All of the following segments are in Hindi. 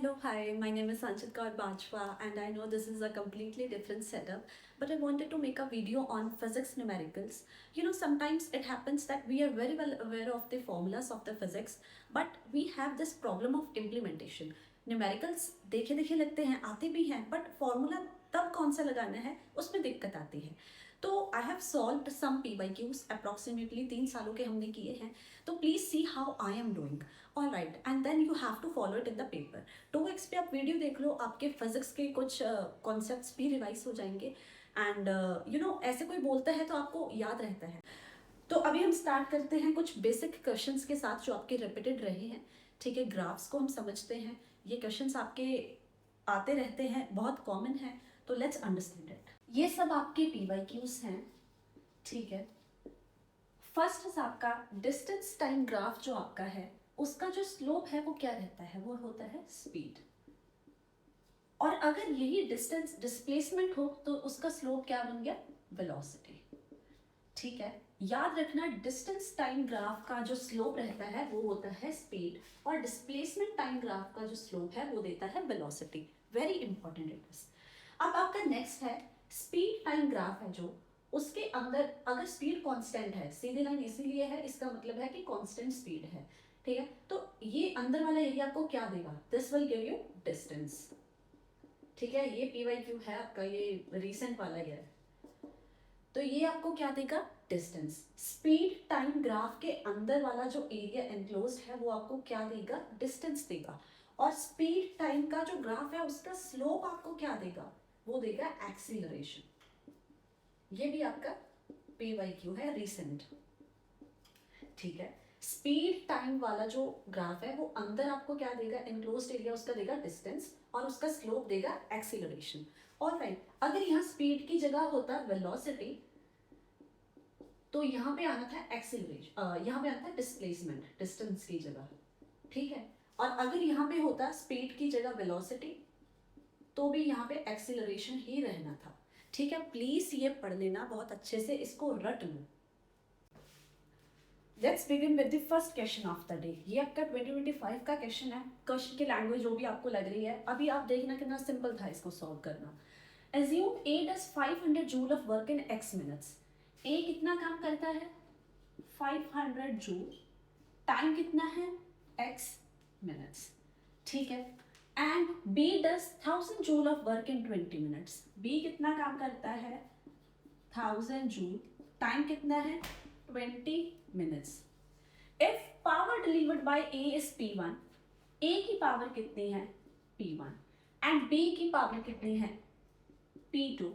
Hello, hi, my name is Sanchit Kaur Bajwa, and I know this is a completely different setup, but I wanted to make a video on physics numericals. Sometimes it happens that we are very well aware of the formulas of the physics, but we have this problem of implementation. Numericals देखे देखे लगते हैं, आते भी हैं, but formula तब कौन सा लगाना है उसमें दिक्कत आती है. तो I have solved some PYQs approximately 3 सालों के हमने किए हैं. तो please see how I am doing. All right, and then you have to follow it in the paper. 2x पे आप वीडियो देख लो, आपके फिजिक्स के कुछ कॉन्सेप्ट्स भी रिवाइज हो जाएंगे. एंड ऐसे कोई बोलता है तो आपको याद रहता है. तो अभी हम स्टार्ट करते हैं कुछ बेसिक क्वेश्चंस के साथ जो आपके रिपीटेड रहे हैं. ठीक है, ग्राफ्स को हम समझते हैं. ये क्वेश्चंस आपके आते रहते हैं, बहुत कॉमन है. तो लेट्स अंडरस्टैंड इट. ये सब आपके PYQs हैं. ठीक है, फर्स्ट आपका डिस्टेंस टाइम ग्राफ जो आपका है, उसका जो स्लोप है वो क्या रहता है? वो होता है स्पीड. और अगर यही डिस्टेंस डिस्प्लेसमेंट हो तो उसका स्लोप क्या बन गया? वेलोसिटी. ठीक है, याद रखना डिस्टेंस टाइम ग्राफ का जो स्लोप रहता है वो होता है स्पीड, और डिस्प्लेसमेंट टाइम ग्राफ का जो स्लोप है वो देता है velocity. Very important it is. अब आपका नेक्स्ट है स्पीड टाइम ग्राफ है जो उसके अंदर अगर स्पीड कांस्टेंट है, सीधी लाइन इसीलिए है, इसका मतलब है कि कांस्टेंट स्पीड है. ठीक है, तो ये अंदर वाला एरिया आपको क्या देगा? This will give you distance. ठीक है, ये PYQ है आपका, ये रिसेंट वाला है. तो ये आपको क्या देगा? डिस्टेंस. स्पीड टाइम ग्राफ के अंदर वाला जो एरिया एनक्लोज्ड है वो आपको क्या देगा? डिस्टेंस देगा. और स्पीड टाइम का जो ग्राफ है उसका स्लोप आपको क्या देगा? वो देगा एक्सीलरेशन. ये भी आपका PYQ है रिसेंट. ठीक है, स्पीड टाइम वाला जो ग्राफ है वो अंदर आपको क्या देगा? एनक्लोज्ड एरिया उसका देगा डिस्टेंस, और उसका स्लोप देगा एक्सीलरेशन. ऑलराइट, अगर यहाँ स्पीड की जगह होता वेलोसिटी तो यहाँ पे आना था एक्सीलरेशन, यहाँ पे आना था डिस्प्लेसमेंट, डिस्टेंस की जगह. ठीक है, और अगर यहाँ पे होता स्पीड की जगह वेलोसिटी तो भी यहाँ पे एक्सीलरेशन ही रहना था. ठीक है, प्लीज ये पढ़ लेना बहुत अच्छे से, इसको रट लो. Let's begin with the first question of the day. ये आपका 2025 का क्वेश्चन है. क्वेश्चन की लैंग्वेज जो भी आपको लग रही है, अभी आप देखना कितना सिंपल था इसको सॉल्व करना. Assume A does 500 joule of work in x minutes. A कितना काम करता है? 500 जूल. टाइम कितना है? x minutes. ठीक है, and B does 1000 joule of work in 20 minutes. B कितना काम करता है? 1000 जूल. टाइम कितना है? 20 minutes. If power delivered by A is P1, A की पावर कितनी है? P1, एंड B की पावर कितनी है? P2,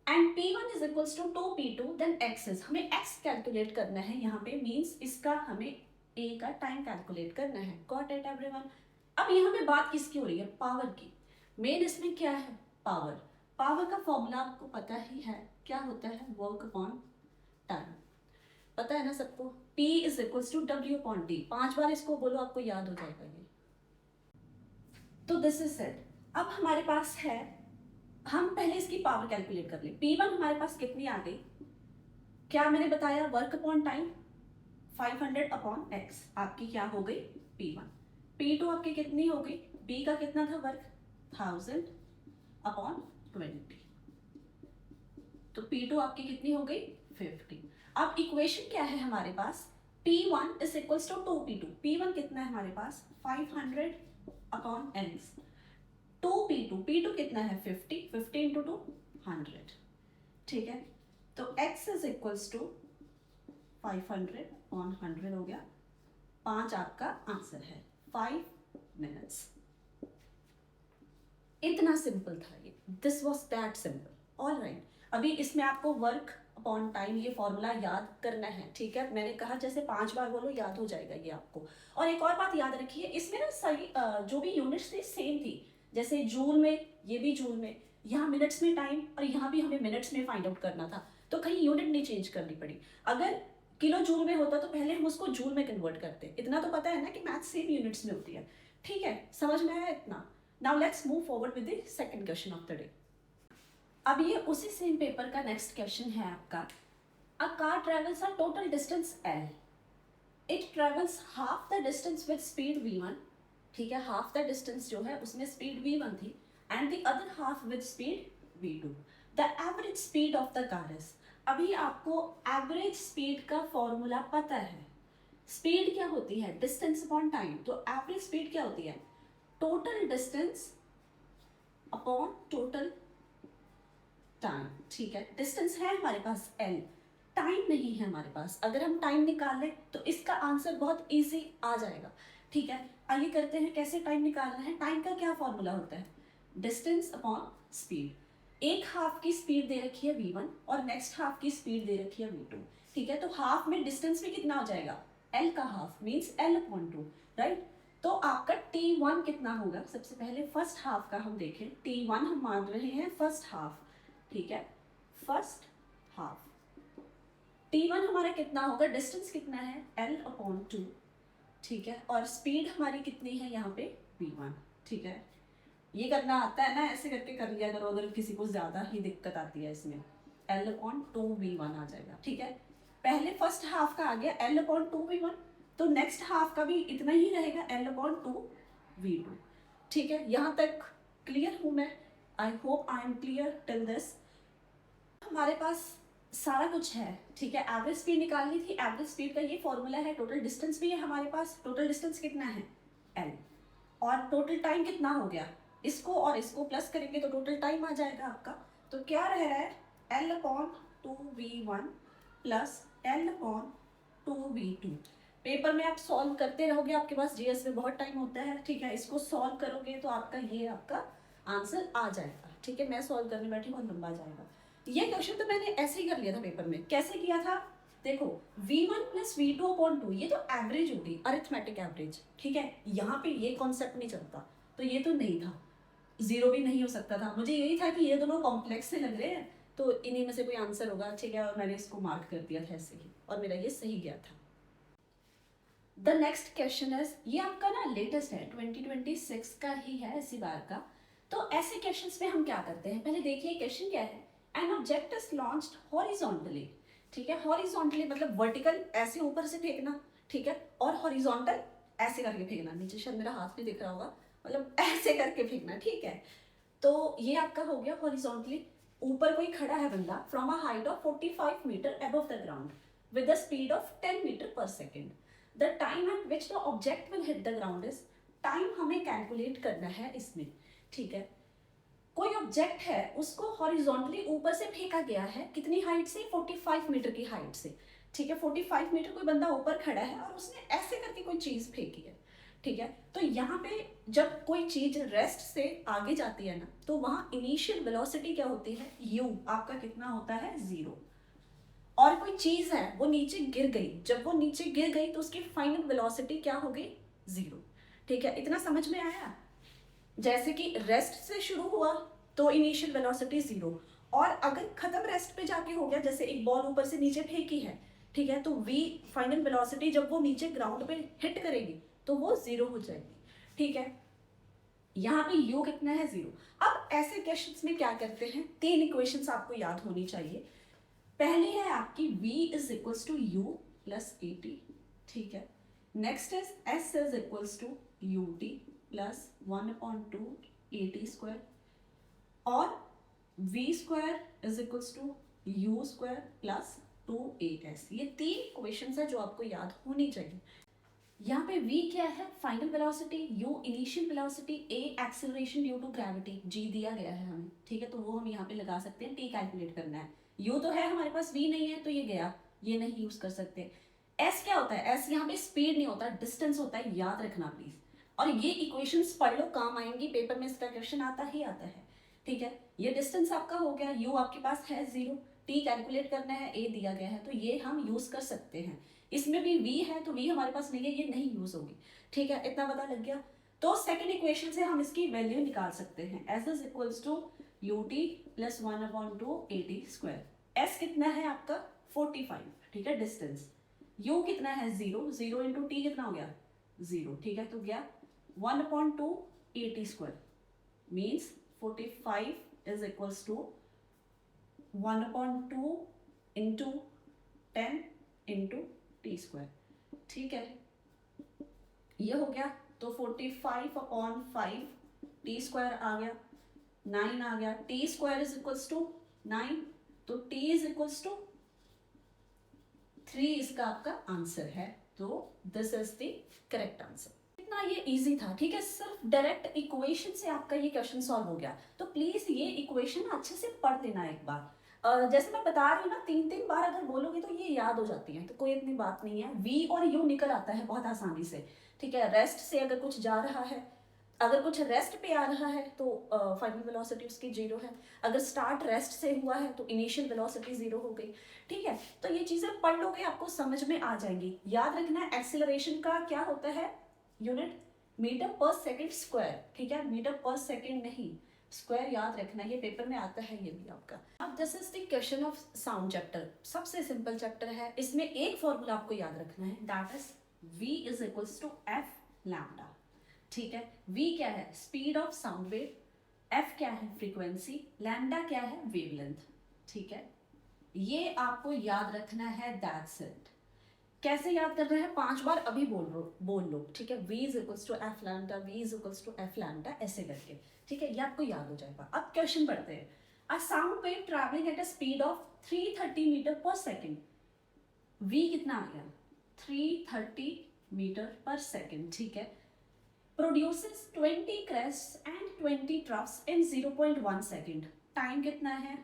and P1 is equals to 2P2, then X is, हमें X कैलकुलेट करना है यहाँ पे, मीन्स इसका हमें A का टाइम कैलकुलेट करना है. Got it everyone? अब यहाँ पे बात किसकी हो रही है? पावर की. मेन इसमें क्या है? पावर. पावर का फॉर्मूला आपको पता ही है, क्या होता है? Work upon time. पता है ना सबको? P is equals to W upon D. 5 बार इसको बोलो, आपको याद हो जाएगा ये. तो दिस इज इट. अब हमारे पास है, हम पहले इसकी पावर कैलकुलेट कर ले. P1 हमारे पास कितनी आ गई? क्या मैंने बताया? Work upon time 500 upon x. आपकी क्या हो गई? P1. P2 आपकी कितनी हो गई? B का कितना था वर्क? 1000 अपॉन 20. तो P2 आपकी कितनी हो गई? 50. अब इक्वेशन क्या है हमारे पास? P1 is equals to 2P2. P1 कितना है हमारे पास? 500 अपॉन x. 2P2 कितना है? 50. 50 इंटू 2 100. ठीक है, तो x is equals to 500 on 100 हो गया. 5 आपका आंसर है. 5 मिनट्स. इतना सिंपल था ये. This was that simple. All right, अभी इसमें आपको वर्क अपॉन टाइम ये फॉर्मूला याद करना है. ठीक है, मैंने कहा जैसे 5 बार बोलो, याद हो जाएगा ये आपको. और एक और बात याद रखिए, इसमें ना सही जो भी यूनिट्स थी सेम थी. जैसे जूल में, ये भी जूल में, यहाँ मिनट्स में टाइम, और यहाँ भी हमें मिनट्स में फाइंड आउट करना था. तो कहीं यूनिट नहीं चेंज करनी पड़ी. अगर किलो जूल में होता तो पहले हम उसको जूल में कन्वर्ट करते. इतना तो पता है ना कि मैथ सेम यूनिट्स में होती है. ठीक है, समझ में आया इतना? Now let's move forward with the second question of the day. अब ये उसी सेम पेपर का नेक्स्ट क्वेश्चन है आपका. A car travels a total distance L. It travels half the distance with speed V1 ठीक है, हाफ द डिस्टेंस जो है उसमें स्पीड v1 थी and the other half with speed v2। The average speed of the car is, अभी आपको एवरेज स्पीड का फॉर्मूला पता है। स्पीड क्या होती है? Distance upon time. तो एवरेज स्पीड क्या होती है? Total distance upon total time. ठीक है, डिस्टेंस है हमारे पास l, टाइम नहीं है हमारे पास। अगर हम टाइम निकाल लें तो इसका आंसर बहुत इजी आ जाएगा। ठीक है, आइए करते हैं कैसे टाइम निकालना है। टाइम का क्या फॉर्मूला होता है? Distance upon speed. एक हाफ की स्पीड दे रखी है v1 और नेक्स्ट हाफ की स्पीड दे रखी है v2। ठीक है, तो हाफ में डिस्टेंस भी कितना हो जाएगा? l का half means l upon 2, right. तो आपका t1 कितना होगा? सबसे पहले फर्स्ट हाफ का हम देखें। t1 हम मान रहे हैं फर्स्ट हाफ। ठीक है, फर्स्ट हाफ t1 हमारा कितना होगा? डिस्टेंस कितना है? l upon 2। ठीक है, और स्पीड हमारी कितनी है यहाँ पे? v1। ठीक है, ये करना आता है ना, ऐसे करके कर लिया करो अगर किसी को ज्यादा ही दिक्कत आती है इसमें। l अपॉन 2v1 आ जाएगा। ठीक है, पहले फर्स्ट हाफ का आ गया l अपॉन 2v1, तो नेक्स्ट हाफ का भी इतना ही रहेगा l अपॉन 2v2। ठीक है, यहाँ तक क्लियर हूँ मैं? I hope I am clear till this. हमारे पास सारा कुछ है। ठीक है, एवरेज स्पीड निकालनी थी, एवरेज स्पीड का ये फॉर्मूला है। टोटल डिस्टेंस भी है हमारे पास। टोटल डिस्टेंस कितना है? l। और टोटल टाइम कितना हो गया? इसको और इसको प्लस करेंगे तो टोटल टाइम आ जाएगा आपका। तो क्या रह रहा है? l upon 2v1 plus l upon 2v2। Paper में आप सॉल्व करते रहोगे, आपके पास जीएस में बहुत टाइम होता है। ठीक है, इसको सॉल्व करोगे तो आपका ये आपका आंसर आ जाएगा। ठीक है, मैं सॉल्व करने बैठी बहुत लंबा जाएगा। ये क्वेश्चन तो मैंने ऐसे ही कर लिया था पेपर में। कैसे किया था? देखो, v1 प्लस v2 अपॉन 2, ये तो एवरेज होगी, अरिथमेटिक एवरेज। ठीक है, यहाँ पे ये कॉन्सेप्ट नहीं चलता, तो ये तो नहीं था। जीरो भी नहीं हो सकता था। मुझे यही था कि ये दोनों कॉम्प्लेक्स से लग रहे हैं तो इन्हीं में से कोई आंसर होगा। ठीक है, और मैंने इसको मार्क कर दिया था ऐसे ही, और मेरा ये सही गया था। द नेक्स्ट क्वेश्चन इज, ये आपका ना लेटेस्ट है, 2026 का ही है इसी बार का। तो ऐसे क्वेश्चंस में हम क्या करते हैं, पहले देखिए क्वेश्चन क्या है। An object is launched horizontally. ठीक है, हॉरिजॉन्टली मतलब वर्टिकल ऐसे ऊपर से फेंकना। ठीक है, और हॉरिजॉन्टल ऐसे करके फेंकना। नीचे शायद मेरा हाथ नहीं दिख रहा होगा, मतलब ऐसे करके फेंकना। ठीक है, तो ये आपका हो गया हॉरिजॉन्टली। ऊपर कोई खड़ा है बंदा from a height of 45 metre above the ground with the speed of 10 metre per second. The time at which the object will hit the ground is, time हमें कैलकुलेट करना है इसमें। ठीक है, कोई ऑब्जेक्ट है उसको हॉरिजॉन्टली ऊपर से फेंका गया है, कितनी हाइट से? 45 मीटर की हाइट से। ठीक है, 45 मीटर कोई बंदा ऊपर खड़ा है और उसने ऐसे करके कोई चीज फेंकी है। ठीक है, तो यहाँ पे जब कोई चीज रेस्ट से आगे जाती है ना, तो वहां इनिशियल वेलोसिटी क्या होती है? u। आपका कितना होता है? 0। और कोई चीज है वो नीचे गिर गई, जब वो नीचे गिर गई तो उसकी फाइनल वेलोसिटी क्या हो गई? 0। ठीक है, इतना समझ में आया? जैसे कि रेस्ट से शुरू हुआ तो इनिशियल वेलोसिटी 0, और अगर खत्म रेस्ट पे जाके हो गया, जैसे एक बॉल ऊपर से नीचे फेंकी है, ठीक है, तो v फाइनल वेलोसिटी जब वो नीचे ग्राउंड पे हिट करेगी तो वो 0 हो जाएगी। ठीक है, यहाँ पे u कितना है? 0। अब ऐसे क्वेश्चंस में क्या करते हैं, 3 इक्वेशंस आपको याद होनी चाहिए। पहली है आपकी v is equals to u plus at। ठीक है, next is s is equals to ut plus 1/2 at square, और v square is equals to u square plus 2as। ये 3 इक्वेशंस है जो आपको याद होनी चाहिए। यहाँ पे v क्या है? Final velocity, u initial velocity, a acceleration due to gravity, g दिया गया है हमें। ठीक है, तो वो हम यहाँ पे लगा सकते हैं, t कैलकुलेट करना है। u तो है हमारे पास, v नहीं है तो ये गया, ये नहीं यूज कर सकते। s क्या होता है? s यहाँ पे स्पीड नहीं होता, डिस्टेंस होता है, याद रखना प्लीज। और ये इक्वेशंस पढ़ लो, काम आएंगी, पेपर में इसका क्वेश्चन आता ही आता है। ठीक है, ये डिस्टेंस आपका हो गया, u आपके पास है 0, t कैलकुलेट करना है, a दिया गया है, तो ये हम यूज कर सकते हैं। इसमें भी v है तो v हमारे पास नहीं है, ये नहीं यूज होगी। ठीक है, इतना पता लग गया। तो सेकंड इक्वेशन से हम इसकी वैल्यू निकाल सकते हैं। s is equals to ut plus 1/2 at square. s कितना है आपका? 45। ठीक है, डिस्टेंस। u कितना है? 0। 0 इंटू टी कितना हो गया? 0। ठीक है, तो गया 1/2 at square means 45 is equals to 1/2 into 10 into T square. ठीक है, ये हो गया तो 45/5 टी स्क्वायर आ गया, 9 आ गया। T square is equals to 9, तो टी इज इक्वल्स टू 3 इसका आपका आंसर है। तो this is the correct answer. इतना ये इजी था, ठीक है, सिर्फ डायरेक्ट इक्वेशन से आपका ये क्वेश्चन सॉल्व हो गया। तो प्लीज ये इक्वेशन अच्छे से पढ़ लेना एक बार। जैसे मैं बता रही हूँ ना, 3 बार अगर बोलोगे तो ये याद हो जाती है, तो कोई इतनी बात नहीं है। वी और यू निकल आता है बहुत आसानी से, ठीक है। रेस्ट से अगर कुछ जा रहा है, अगर कुछ रेस्ट पे आ रहा है तो फाइनल वेलोसिटी उसकी 0 है। अगर स्टार्ट रेस्ट से हुआ है तो इनिशियल वेलोसिटी 0 हो गई, ठीक है। तो ये चीजें पढ़ लोगे आपको समझ में आ जाएंगी। याद रखना है एक्सीलरेशन का क्या होता है, यूनिट मीटर पर सेकंड स्क्वायर, ठीक है, मीटर पर सेकंड नहीं, स्क्वायर याद रखना, ये पेपर में आता है ये भी आपका। अब this is the question of sound chapter, सबसे सिंपल चैप्टर है। इसमें एक फॉर्मूला आपको याद रखना है, that is v is equals to F lambda, ठीक है। v क्या है, speed of sound wave, f क्या है, फ्रीक्वेंसी, लैम्डा क्या है, वेवलेंथ, ठीक है। ये आपको याद रखना है, दैट्स इट। कैसे याद करना है, 5 बार अभी बोल लो, ठीक है। v is equals to F lambda, v is equals to F lambda, ऐसे करके, ठीक है, ये आपको याद हो जाएगा। अब क्वेश्चन पढ़ते हैं। A sound wave travelling at a speed of 330 metre per second, v कितना आ गया, 330 मीटर पर सेकेंड, ठीक है, produces 20 crests and 20 troughs in 0.1 second. Time कितना है,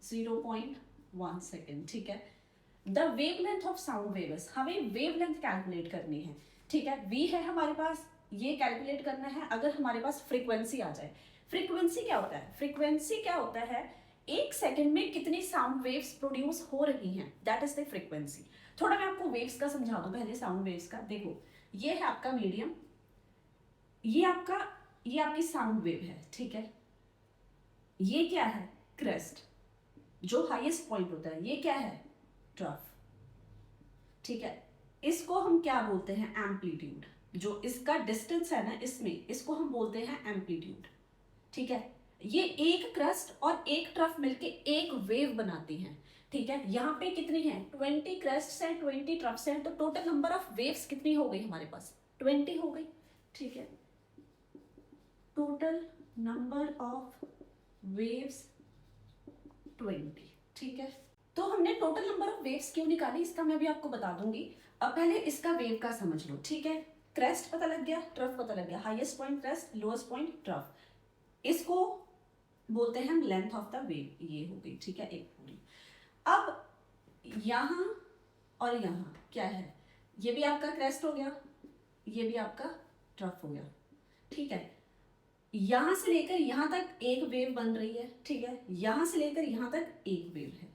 0.1 सेकेंड, ठीक है। The wavelength of sound waves, हमें वेवलेंथ कैलकुलेट करनी है, ठीक है। v है हमारे पास, ये कैलकुलेट करना है अगर हमारे पास फ्रीक्वेंसी आ जाए। फ्रीक्वेंसी क्या होता है, फ्रीक्वेंसी क्या होता है, एक सेकेंड में कितनी साउंड वेव्स प्रोड्यूस हो रही हैं, दैट इज द फ्रीक्वेंसी। थोड़ा मैं आपको वेव्स का समझा दूं पहले, साउंड वेव्स का। देखो, ये है आपका मीडियम, ये आपकी साउंड वेव है, ठीक है। ये क्या है, क्रेस्ट, जो हाईएस्ट पॉइंट होता है। ये क्या है, ट्रफ, ठीक है। इसको हम क्या बोलते हैं, एम्पलीट्यूड। जो इसका डिस्टेंस है ना इसमें, इसको हम बोलते हैं एम्पलीट्यूड, ठीक है। ये एक क्रेस्ट और एक ट्रफ मिलके एक वेव बनाती हैं, ठीक है। यहाँ पे कितनी है, 20 क्रेस्ट है, 20 ट्रफ्स हैं, तो टोटल नंबर ऑफ वेव्स कितनी हो गई हमारे पास, 20 हो गई, ठीक है। टोटल नंबर ऑफ वेव्स 20, ठीक है। तो हमने टोटल नंबर ऑफ वेव्स क्यों निकाली, इसका मैं भी आपको बता दूंगी। अब पहले इसका वेव का समझ लो, ठीक है। क्रेस्ट पता लग गया, ट्रफ पता लग गया, highest point crest, lowest point trough, इसको बोलते हैं हम लेंथ ऑफ द वेव, ये हो गई, ठीक है, एक पूरी। अब यहाँ और यहाँ क्या है, ये भी आपका क्रेस्ट हो गया, ये भी आपका ट्रफ हो गया, ठीक है। यहां से लेकर यहां तक एक वेव बन रही है, ठीक है। यहां से लेकर यहां तक एक वेव है,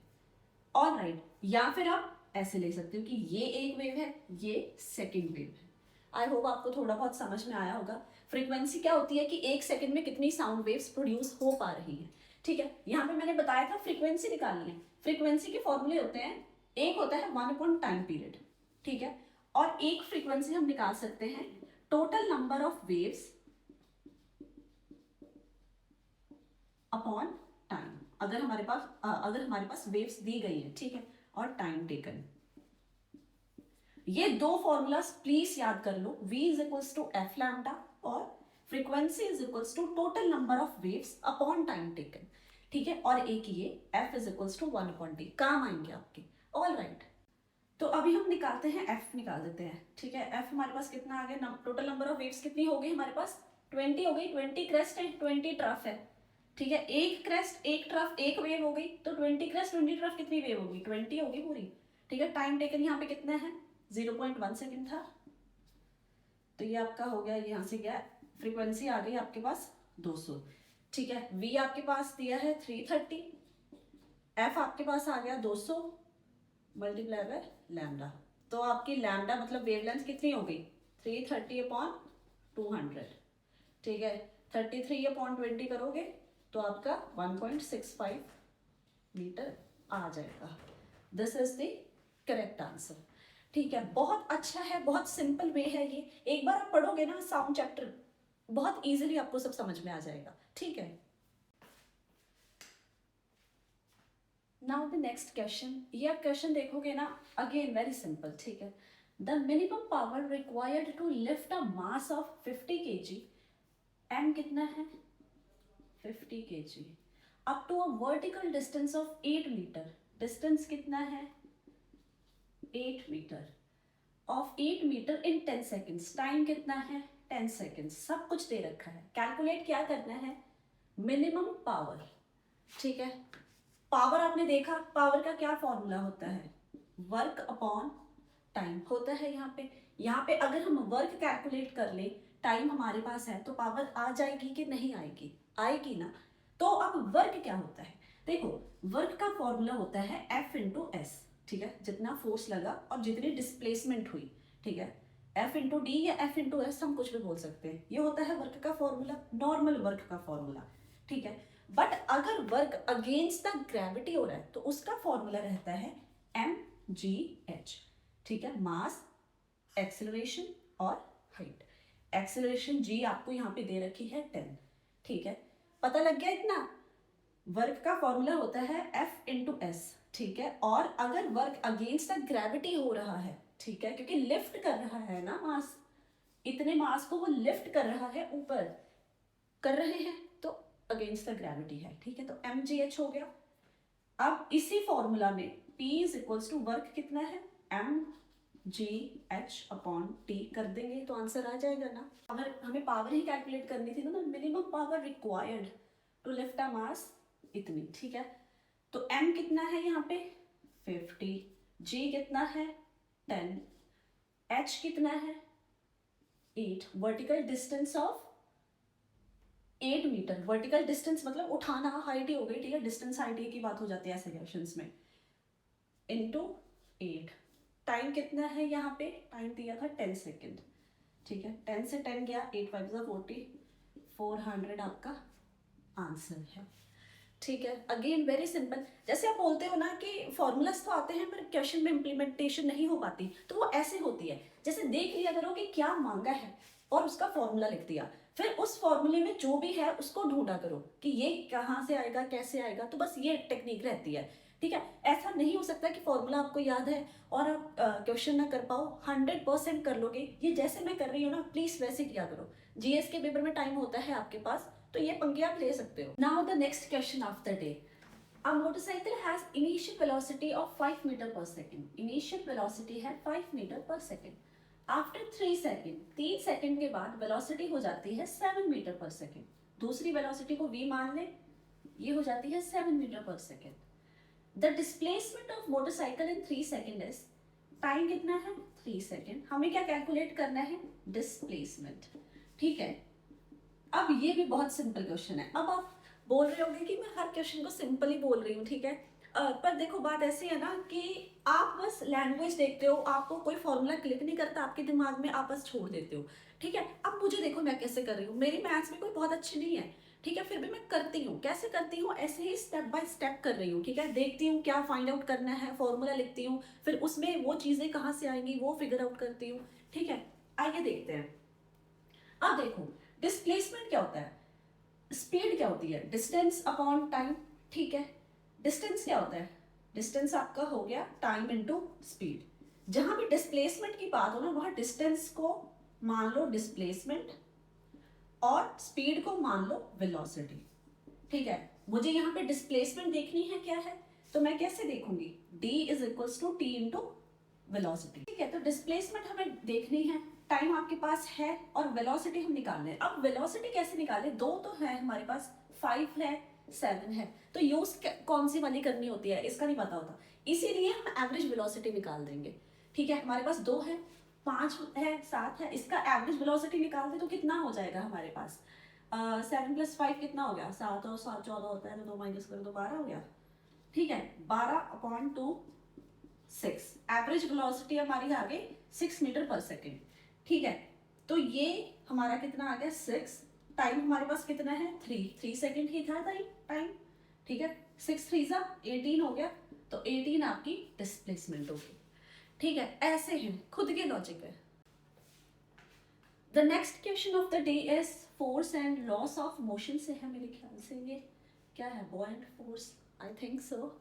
ऑलराइट। या फिर आप ऐसे ले सकते हो कि ये एक वेव है, ये सेकंड वेव है। आई होप आपको थोड़ा बहुत समझ में आया होगा। फ्रीक्वेंसी क्या होती है कि एक सेकंड में कितनी साउंड वेव्स प्रोड्यूस हो पा रही है, ठीक है। यहाँ पे मैंने बताया था फ्रीक्वेंसी निकालनी है। फ्रीक्वेंसी के फॉर्मूले होते हैं, एक होता है 1 अपॉन टाइम पीरियड, ठीक है, और एक फ्रीक्वेंसी हम निकाल सकते हैं total number of waves upon time. अगर हमारे पास वेव्स दी गई है, ठीक है, और टाइम टेकन। ये दो फॉर्मूलाज प्लीज याद कर लो, v is equals to F lambda और frequency is equals to total number of waves upon time taken, ठीक है। और एक ये f is equals to 1 upon t, काम आएंगे आपके, ऑल राइट। तो अभी हम निकालते हैं, f निकाल देते हैं, ठीक है। f हमारे पास कितना आ गया, टोटल नंबर ऑफ वेव्स कितनी हो गई हमारे पास, 20 हो गई। 20 क्रेस्ट है, 20 ट्रफ है, ठीक है। एक क्रेस्ट एक ट्रफ एक वेव हो गई, तो 20 क्रेस्ट 20 ट्रफ कितनी वेव होगी, 20 होगी पूरी, ठीक है। टाइम टेकन यहाँ पे कितना है, 0.1 सेकेंड था, तो ये आपका हो गया, यहाँ से गया। फ्रीक्वेंसी आ गई आपके पास 200, ठीक है। v आपके पास दिया है 330, f आपके पास आ गया 200 मल्टीप्लाई बाय लैम्डा। तो आपकी लैम्डा मतलब वेवलेंथ कितनी हो गई, 330 अपॉन 200, ठीक है। 33 अपॉन 20 करोगे तो आपका 1.65 मीटर आ जाएगा। This is the correct answer, ठीक है। बहुत अच्छा है, बहुत सिंपल वे है ये। एक बार आप पढ़ोगे ना साउंड चैप्टर, बहुत इजीली आपको सब समझ में आ जाएगा, ठीक है। नाउ द नेक्स्ट क्वेश्चन, ये आप क्वेश्चन देखोगे ना, अगेन वेरी सिंपल, ठीक है। The minimum power required to lift a mass of 50 kg, M कितना है 50 kg, up to a vertical distance of 8 metre, distance कितना है 8 metre, of 8 metre in 10 seconds, time कितना है 10 सेकेंड्स, सब कुछ दे रखा है। कैलकुलेट क्या करना है, मिनिमम पावर, ठीक है। पावर आपने देखा, पावर का क्या फॉर्मूला होता है, वर्क अपॉन टाइम होता है। यहाँ पे अगर हम वर्क कैलकुलेट कर ले, टाइम हमारे पास है, तो पावर आ जाएगी कि नहीं आएगी, आएगी ना। तो अब वर्क क्या होता है, देखो वर्क का फॉर्मूला होता है F इंटू एस, ठीक है, जितना फोर्स लगा और जितनी डिस्प्लेसमेंट हुई, ठीक है, F इंटू डी या F इंटू एस, हम कुछ भी बोल सकते हैं, ये होता है वर्क का फॉर्मूला, नॉर्मल वर्क का फॉर्मूला, ठीक है। बट अगर वर्क अगेंस्ट द ग्रेविटी हो रहा है तो उसका फॉर्मूला रहता है mgh, ठीक है, मास, एक्सेलरेशन और हाइट। एक्सेलरेशन g आपको यहाँ पे दे रखी है 10, ठीक है, पता लग गया इतना। वर्क का फॉर्मूला होता है F इंटू एस, ठीक है, और अगर वर्क अगेंस्ट द ग्रेविटी हो रहा है, ठीक है, क्योंकि लिफ्ट कर रहा है ना मास, इतने मास को वो लिफ्ट कर रहा है, ऊपर कर रहे हैं, तो अगेंस्ट द ग्रेविटी है, ठीक है, तो mgh हो गया। अब इसी फॉर्मूला में P is equals to work कितना है mgh अपॉन टी कर देंगे तो आंसर आ जाएगा ना। अगर हमें पावर ही कैलकुलेट करनी थी ना, minimum power required to lift a mass इतनी, ठीक है, तो m कितना है यहाँ पे 50, g कितना है 10, h कितना है 8, vertical distance of 8 metre, vertical distance मतलब उठाना, हाइट ही हो गई, ठीक है, डिस्टेंस हाइट की बात हो जाती है ऐसे क्वेश्चंस में, इनटू 8। टाइम कितना है यहाँ पे, टाइम दिया था 10 सेकेंड, ठीक है, 10 से 10 गया, 8 5 40, 400 आपका आंसर है, ठीक है। अगेन वेरी सिंपल, जैसे आप बोलते हो ना कि फॉर्मूलाज तो आते हैं पर क्वेश्चन में इम्प्लीमेंटेशन नहीं हो पाती, तो वो ऐसे होती है, जैसे देख लिया करो कि क्या मांगा है और उसका फॉर्मूला लिख दिया, फिर उस फॉर्मूले में जो भी है उसको ढूंढा करो कि ये कहाँ से आएगा, कैसे आएगा, तो बस ये टेक्निक रहती है, ठीक है। ऐसा नहीं हो सकता कि फॉर्मूला आपको याद है और आप क्वेश्चन ना कर पाओ, 100% कर लोगे, ये जैसे मैं कर रही हूँ ना, प्लीज वैसे किया करो। जीएस के पेपर में टाइम होता है आपके पास, तो ये पंगे आप ले सकते हो। Now the next question of the day, a motorcycle has initial velocity of 5 meter per second, initial velocity है 5 meter per second, after 3 second, 3 second के बाद वेलोसिटी हो जाती है 7 मीटर पर सेकंड, दूसरी वेलोसिटी को v मान ले, ये हो जाती है 7 मीटर पर second. The displacement of motorcycle in 3 second is, time कितना है 3 सेकंड, हमें क्या कैलकुलेट करना है डिस्प्लेसमेंट, ठीक है। अब ये भी बहुत सिंपल क्वेश्चन है, अब आप बोल रहे होंगे कि मैं हर क्वेश्चन को सिंपल ही बोल रही हूँ, ठीक है, पर देखो बात ऐसी है ना कि आप बस लैंग्वेज देखते हो, आपको कोई फॉर्मूला क्लिक नहीं करता आपके दिमाग में, आप बस छोड़ देते हो, ठीक है। अब मुझे देखो मैं कैसे कर रही हूँ, मेरी मैथ्स में कोई बहुत अच्छी नहीं है, ठीक है, फिर भी मैं करती हूँ, कैसे करती हूँ, ऐसे ही स्टेप बाय स्टेप कर रही हूँ, ठीक है, देखती हूँ क्या फाइंड आउट करना है, फॉर्मूला लिखती हूँ, फिर उसमें वो चीज़ें कहाँ से आएंगी वो फिगर आउट करती हूँ, ठीक है। आइए देखते हैं। अब देखो डिस्प्लेसमेंट क्या होता है, स्पीड क्या होती है, डिस्टेंस अपॉन टाइम, ठीक है। डिस्टेंस क्या होता है, डिस्टेंस आपका हो गया टाइम इनटू स्पीड, जहां भी डिस्प्लेसमेंट की बात हो ना, वहां डिस्टेंस को मान लो डिस्प्लेसमेंट और स्पीड को मान लो वेलोसिटी, ठीक है। मुझे यहाँ पे डिस्प्लेसमेंट देखनी है क्या है, तो मैं कैसे देखूंगी, d is equals to T into velocity, ठीक है। तो डिस्प्लेसमेंट हमें देखनी है, टाइम आपके पास है और वेलोसिटी हम निकाल रहे हैं। अब वेलोसिटी कैसे निकाले, दो तो है हमारे पास, 5 है 7 है, तो यूज कौन सी वाली करनी होती है इसका नहीं पता होता, इसीलिए हम एवरेज वेलोसिटी निकाल देंगे, ठीक है। हमारे पास 2 है, 5 है, 7 है, इसका एवरेज वेलोसिटी निकाल दे तो कितना हो जाएगा हमारे पास, 7 + 5 कितना हो गया, 7 और 7 14 होता है, तो 2 माइनस करो तो 12 हो गया, ठीक है। 12/2 6, एवरेज वेलोसिटी हमारी आ गई 6 मीटर पर सेकेंड, ठीक है। तो ये हमारा कितना आ गया 6, टाइम हमारे पास कितना है 3 सेकेंड ही था टाइम, ठीक है। 6 3 18 हो गया, तो 18 आपकी डिस्प्लेसमेंट होगी, ठीक है। ऐसे हैं, खुद के लॉजिक है। The next question of the day is force and loss of motion से है, मेरे ख्याल से ये क्या है, buoyant force, I think so,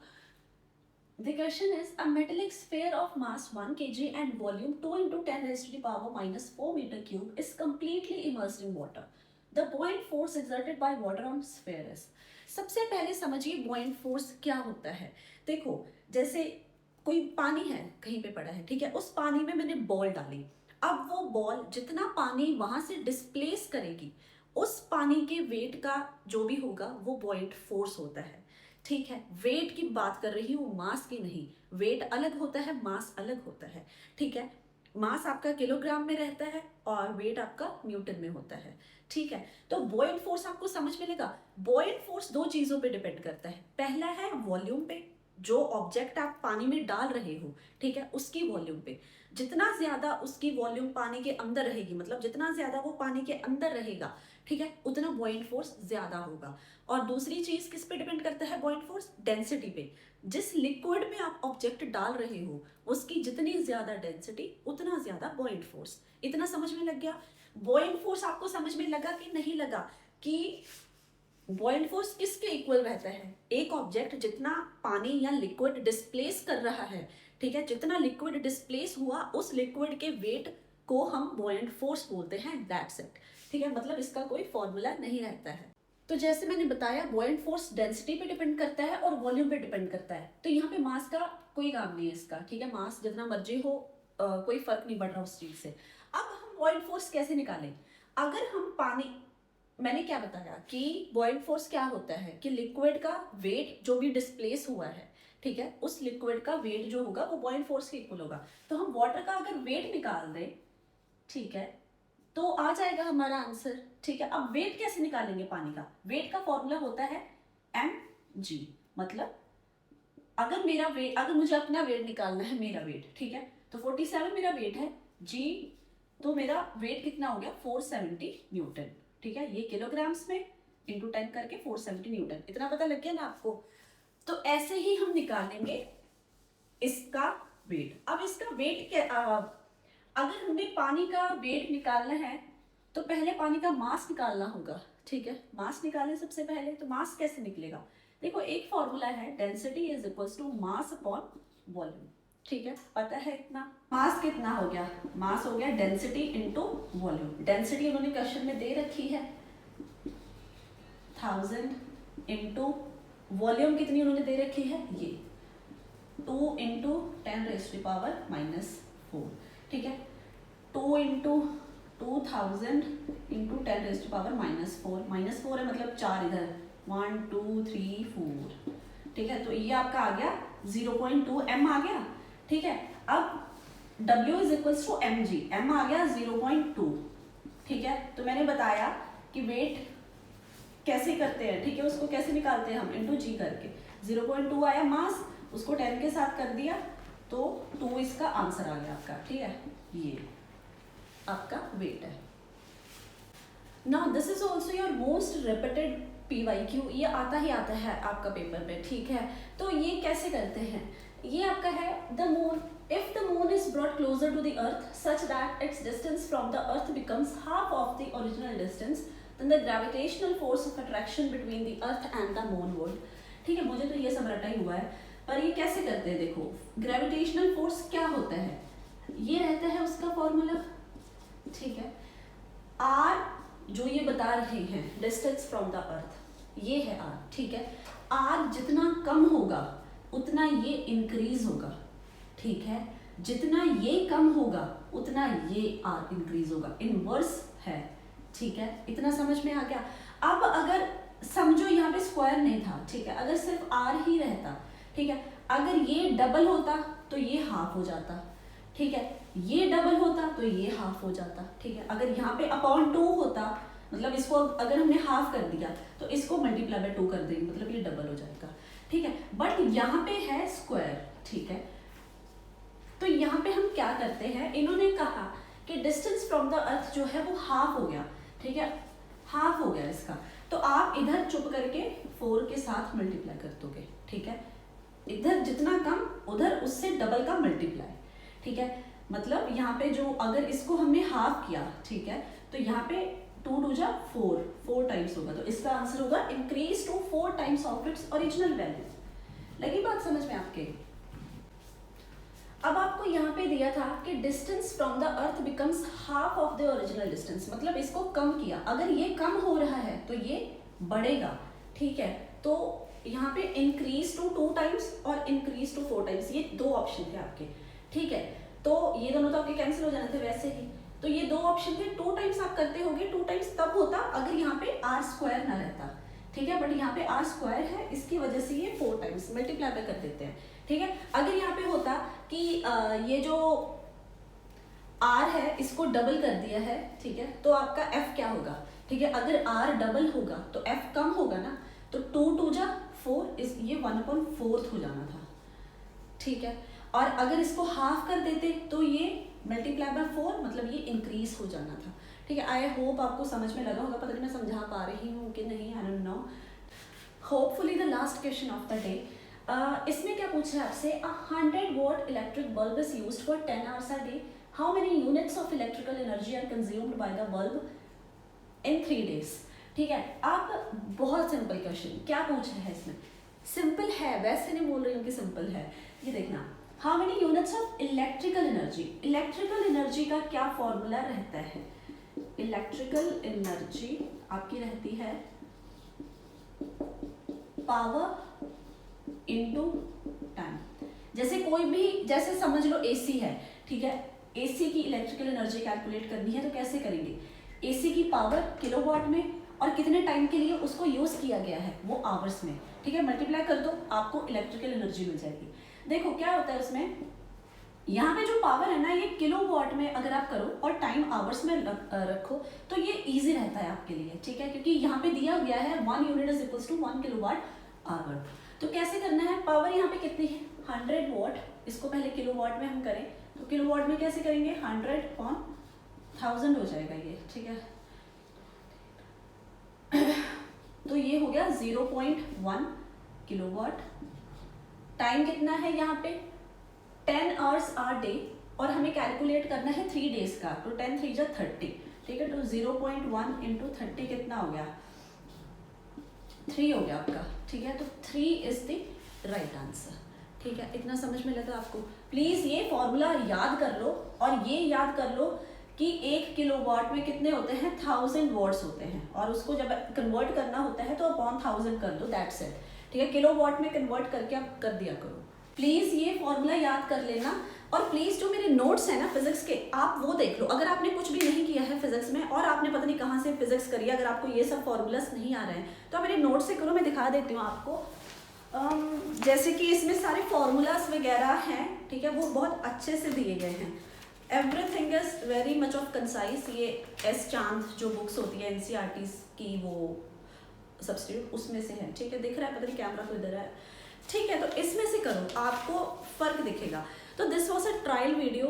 The question is a metallic sphere of mass 1 kg and volume 2 into 10 raised to the power minus 4 meter cube is completely immersed in water. The buoyant force exerted by water on sphere is. सबसे पहले समझिए buoyant force क्या होता है. देखो जैसे कोई पानी है कहीं पे पड़ा है, ठीक है, उस पानी में मैंने बॉल डाली. अब वो बॉल जितना पानी वहां से डिस्प्लेस करेगी उस पानी के वेट का जो भी होगा वो buoyant force होता है. ठीक है, वेट की बात कर रही हूँ, मास की नहीं. वेट अलग होता है, मास अलग होता है. ठीक है, मास आपका किलोग्राम में रहता है और वेट आपका न्यूटन में होता है. ठीक है, तो बॉयंट फोर्स आपको समझ में लेगा. बॉयंट फोर्स दो चीजों पे डिपेंड करता है. पहला है वॉल्यूम पे, जो ऑब्जेक्ट आप पानी में डाल रहे हो, ठीक है, उसकी वॉल्यूम पे. जितना ज्यादा उसकी वॉल्यूम पानी के अंदर रहेगी, मतलब जितना ज्यादा वो पानी के अंदर रहेगा, ठीक है, उतना बॉयंट फोर्स ज्यादा होगा. और दूसरी चीज किस पे डिपेंड करता है बॉयंट फोर्स? डेंसिटी पे. जिस लिक्विड में आप ऑब्जेक्ट डाल रहे हो उसकी जितनी ज्यादा डेंसिटी उतना ज्यादा बॉयंट फोर्स. इतना समझ में लग गया? बॉयंट फोर्स आपको समझ में लगा कि नहीं लगा कि बॉयंट फोर्स किसके इक्वल रहता है? एक ऑब्जेक्ट जितना पानी या लिक्विड डिस्प्लेस कर रहा है, ठीक है, जितना लिक्विड डिस्प्लेस हुआ उस लिक्विड के वेट को हम बॉयंट फोर्स बोलते हैं. That's it. ठीक है, मतलब इसका कोई फॉर्मूला नहीं रहता है. तो जैसे मैंने बताया बॉयंट फोर्स डेंसिटी पे डिपेंड करता है और वॉल्यूम पे डिपेंड करता है. तो यहाँ पे मास का कोई काम नहीं है इसका. ठीक है, मास जितना मर्जी हो, कोई फर्क नहीं पड़ रहा उस चीज से. अब हम बॉयंट फोर्स कैसे निकालें? अगर हम पानी, मैंने क्या बताया कि बॉयंट फोर्स क्या होता है कि लिक्विड का वेट जो भी डिस्प्लेस हुआ है, ठीक है, उस लिक्विड का वेट जो होगा वो बॉयंट फोर्स के इक्वल होगा. तो हम वाटर का अगर वेट निकाल दें, ठीक है, तो आ जाएगा हमारा आंसर. ठीक है, अब वेट कैसे निकालेंगे पानी का? वेट का फॉर्मूला होता है mg. मतलब अगर मेरा वेट, अगर मुझे अपना वेट निकालना है, मेरा वेट, ठीक है, तो 47 मेरा वेट है, g तो मेरा वेट कितना हो गया? 470 न्यूटन. ठीक है, ये किलोग्राम्स में इंटू 10 करके 470 न्यूटन. इतना पता लग गया ना आपको? तो ऐसे ही हम निकालेंगे इसका वेट. अब इसका वेट क्या, अगर हमें पानी का वेट निकालना है तो पहले पानी का मास निकालना होगा. ठीक है, मास निकालें सबसे पहले. तो मास कैसे निकलेगा? देखो एक फॉर्मूला है, density is equals to mass upon volume. ठीक है, पता है इतना. मास कितना हो गया? मास हो गया डेंसिटी इंटू वॉल्यूम. डेंसिटी उन्होंने क्वेश्चन में दे रखी है 1000 इंटू वॉल्यूम कितनी उन्होंने दे रखी है? ये 2 into 10 raise to power minus 4. ठीक है, 2 into 2000 into 10 raise to power minus 4. Minus 4 है मतलब 4 इधर, 1 2 3 4. ठीक है, तो ये आपका आ गया 0.2 m आ गया. ठीक है, अब W is equals to mg. m आ गया 0.2. ठीक है, तो मैंने बताया कि वेट कैसे करते हैं, ठीक है, उसको कैसे निकालते हैं हम, इंटू g करके. 0.2 आया मास, उसको 10 के साथ कर दिया तो 2 इसका आंसर आ गया आपका. ठीक है, ये आपका वेट है. Now this is also your most repeated PYQ. ये आता ही आता है आपका पेपर पे. ठीक है, तो ये कैसे करते हैं? ये आपका है the moon. If the moon is brought closer to the earth such that its distance from the earth becomes half of the original distance, then the gravitational force of attraction between the earth and the moon would. ठीक है, मुझे तो ये सब रटा ही हुआ है, पर ये कैसे करते हैं? देखो ग्रेविटेशनल फोर्स क्या होता है, ये रहता है उसका फॉर्मूला. ठीक है, r जो ये बता रहे हैं डिस्टेंस फ्रॉम द अर्थ, ये है r. ठीक है, r जितना कम होगा उतना ये इंक्रीज होगा. ठीक है, जितना ये कम होगा उतना ये r इंक्रीज होगा. इनवर्स है. ठीक है, इतना समझ में आ गया. अब अगर समझो यहाँ पे स्क्वायर नहीं था, ठीक है, अगर सिर्फ r ही रहता, ठीक है, अगर ये डबल होता तो ये हाफ हो जाता. ठीक है, ये डबल होता तो ये हाफ हो जाता. ठीक है, अगर यहाँ पे अपॉन 2 होता, मतलब इसको अगर हमने हाफ कर दिया तो इसको मल्टीप्लाई बाय 2 कर देंगे, मतलब ये डबल हो जाएगा. ठीक है, बट यहाँ पे है स्क्वायर. ठीक है, तो यहाँ पे हम क्या करते हैं, इन्होंने कहा कि डिस्टेंस फ्रॉम द अर्थ जो है वो हाफ हो गया. ठीक है, हाफ हो गया इसका, तो आप इधर चुप करके 4 के साथ मल्टीप्लाई कर दोगे. ठीक है, इधर जितना कम उधर उससे डबल का मल्टीप्लाई. ठीक है, मतलब यहाँ पे जो अगर इसको हमने हाफ किया, ठीक है, तो यहाँ पे 2 2 जा 4 टाइम्स होगा, तो इसका आंसर होगा increase to 4 times of its original value. लगी बात समझ में आपके? अब आपको यहाँ पे दिया था कि distance from the earth becomes half of the original distance, मतलब इसको कम किया, अगर ये कम हो रहा है तो ये बढ़ेगा, ठीक है। तो यहाँ पे इंक्रीज टू 2 टाइम्स और इंक्रीज टू 4 टाइम्स, ये 2 ऑप्शन थे आपके, ठीक है। तो ये दोनों तो आपके कैंसिल हो जाने थे वैसे ही, तो ये 2 ऑप्शन थे। 2 टाइम्स आप करते होगे, 2 टाइम्स तब होता अगर यहाँ पे आर स्क्वायर ना रहता, ठीक है, बट यहाँ पे आर स्क्वायर है, इसकी वजह से ये 4 टाइम्स मल्टीप्लाई पे कर देते हैं, ठीक है। अगर यहाँ पे होता कि ये जो आर है इसको डबल कर दिया है, ठीक है, तो आपका एफ क्या होगा, ठीक है। अगर आर डबल होगा तो एफ कम होगा ना, तो 2 2 जा 4, इस ये 1/4 हो जाना था, ठीक है। और अगर इसको हाफ कर देते तो ये मल्टीप्लाई बाय 4, मतलब ये इंक्रीज हो जाना था, ठीक है। आई होप आपको समझ में लगा होगा, पता नहीं मैं समझा पा रही हूँ कि नहीं, I don't know. Hopefully the last question of the day, इसमें क्या पूछा है आपसे, 100 watt electric bulb is used for 10 hours a day, how many units of electrical energy are consumed by the bulb in 3 days, ठीक है। आप बहुत सिंपल क्वेश्चन, क्या पूछा है इसमें, सिंपल है, वैसे नहीं बोल रही हूँ कि सिंपल है, ये देखना, how many units of electrical energy, electrical energy का क्या फॉर्मूला रहता है, इलेक्ट्रिकल एनर्जी आपकी रहती है पावर इनटू टाइम। जैसे कोई भी, जैसे समझ लो एसी है, ठीक है, एसी की इलेक्ट्रिकल एनर्जी कैलकुलेट करनी है तो कैसे करेंगे, एसी की पावर किलोवाट में और कितने टाइम के लिए उसको यूज किया गया है वो आवर्स में, ठीक है, मल्टीप्लाई कर दो, आपको इलेक्ट्रिकल एनर्जी मिल जाएगी। देखो क्या होता है उसमें, यहाँ पे जो पावर है ना ये किलोवाट में अगर आप करो और टाइम आवर्स में रखो तो ये इजी रहता है आपके लिए, ठीक है, क्योंकि यहाँ पे दिया गया है 1 unit is equals to 1 kilowatt hour. तो कैसे करना है, पावर यहाँ पे कितनी है 100 वॉट, इसको पहले किलोवाट में हम करें तो किलोवाट में कैसे करेंगे, 100/1000 हो जाएगा ये, ठीक है। तो ये हो गया 0.1 किलोवाट। टाइम कितना है यहाँ पे 10 hours a day, और हमें कैलकुलेट करना है 3 days का, तो 10 3 जा 30, ठीक है। तो 0.1 इंटू 30 कितना हो गया, 3 हो गया आपका, ठीक है। तो 3 इज द राइट आंसर, ठीक है। इतना समझ में लगा आपको, प्लीज ये फॉर्मूला याद कर लो, और ये याद कर लो कि 1 किलोवाट में कितने होते हैं 1000 वॉट्स होते हैं, और उसको जब कन्वर्ट करना होता है तो अपॉन 1000 कर दो, दैट्स इट, ठीक है। किलोवाट में कन्वर्ट करके आप कर दिया करो, प्लीज ये फॉर्मूला याद कर लेना। और प्लीज जो मेरे नोट्स है ना फिजिक्स के, आप वो देख लो, अगर आपने कुछ भी नहीं किया है फिजिक्स में और आपने पता नहीं कहाँ से फिजिक्स करी है, अगर आपको ये सब फॉर्मूलास नहीं आ रहे हैं तो आप मेरे नोट्स से करो, मैं दिखा देती हूँ आपको। जैसे कि इसमें सारे फॉर्मूलाज वगैरह हैं, ठीक है, वो बहुत अच्छे से दिए गए हैं, everything is very much of concise. ये एस चांद जो बुक्स होती है एनसीईआरटी की, वो सब्स्टिट्यूट उसमें से है, ठीक है, दिख रहा है, पता नहीं कैमरा को इधर है, ठीक है। तो इसमें से करो, आपको फर्क दिखेगा। तो this was a trial video,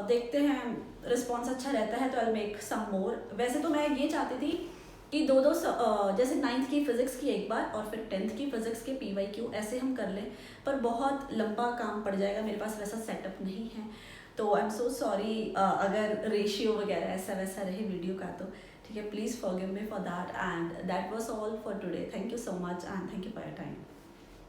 देखते हैं रिस्पॉन्स अच्छा रहता है तो आई मेक सम मोर। वैसे तो मैं ये चाहती थी कि दो जैसे 9th की फिजिक्स की एक बार और फिर 10th की फिजिक्स के PYQ ऐसे हम कर लें, पर बहुत लंबा काम पड़ जाएगा, मेरे पास वैसा सेटअप नहीं है, तो आई एम सो सॉरी अगर रेशियो वगैरह ऐसा वैसा रहे वीडियो का तो, ठीक है। Please forgive me for that, and that was all for today. Thank you so much and thank you for your time.